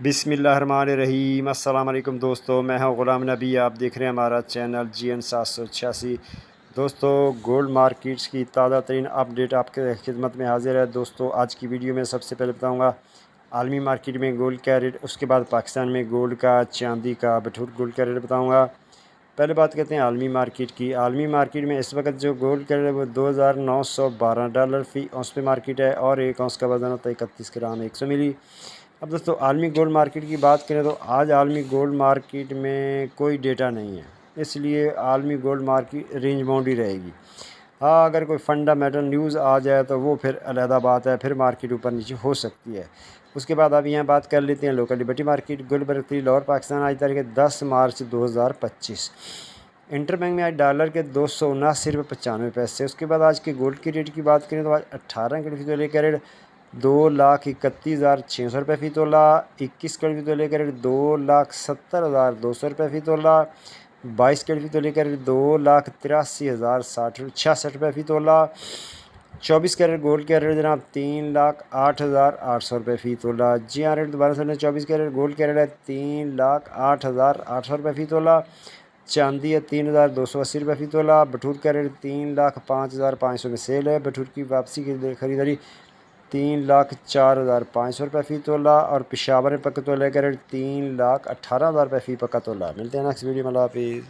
बिस्मिल्लाहिर्रहमानिर्रहीम। अस्सलाम वालेकुम दोस्तों, मैं हूं ग़ुलाम नबी। आप देख रहे हैं हमारा चैनल GN 786। दोस्तों, गोल्ड मार्केट्स की ताज़ा तरीन अपडेट आपके खिदमत में हाजिर है। दोस्तों, आज की वीडियो में सबसे पहले बताऊंगा आलमी मार्केट में गोल्ड का रेट, उसके बाद पाकिस्तान में गोल्ड का, चांदी का, बटूर गोल्ड का रेट बताऊँगा। पहले बात करते हैं आलमी मार्केट की। आलमी मार्केट में इस वक्त जो गोल्ड का रेट है वो $2912 फ़ी औंस पे मार्केट है और एक औंस का वज़न होता है 31 ग्राम 100 मिली। अब दोस्तों, आलमी गोल्ड मार्केट की बात करें तो आज आलमी गोल्ड मार्केट में कोई डेटा नहीं है, इसलिए आलमी गोल्ड मार्केट रेंज बाउंड ही रहेगी। हाँ, अगर कोई फंडामेंटल न्यूज़ आ जाए तो वो फिर अलहदा बात है, फिर मार्केट ऊपर नीचे हो सकती है। उसके बाद अब यहाँ बात कर लेते हैं local liberty market. Gold Barkati Lahore Pakistan आज तारीख 10 मार्च 2025। इंटर बैंक में आज डॉलर के 279 रुपये 95 पैसे। उसके बाद आज के गोल्ड के रेट की बात करें तो आज 18 कैरेट फ़ी तोले का रेट 2,31,600 रुपये फ़ी तोला। 21 कैरेट फ़ी तोले का रेट 2,70,200 रुपये फ़ी तोला। 22 कैरेट फ़ी तोले का रेट 2,83,66 रुपये फ़ी तोला। 24 कैरेट गोल्ड का रेट जनाब 3,08,800 रुपये फ़ी तोला। जी हाँ, रेट दोबारा सुन लें। 24 कैरेट गोल्ड का रेट है 3,08,800 रुपये फ़ी तोला। चांदी है 3,280 रुपये फ़ी तोला। बटूर का रेट 3,05,500 में सेल है। बटूर की वापसी की खरीदारी 3,04,500 रुपये फ़ी तोला और पेशावर में पक्का तोले का रेट 3,18,000 रुपये फ़ी पक्का तोला। मिलते हैं नेक्स्ट वीडियो में। अल्लाह हाफिज़।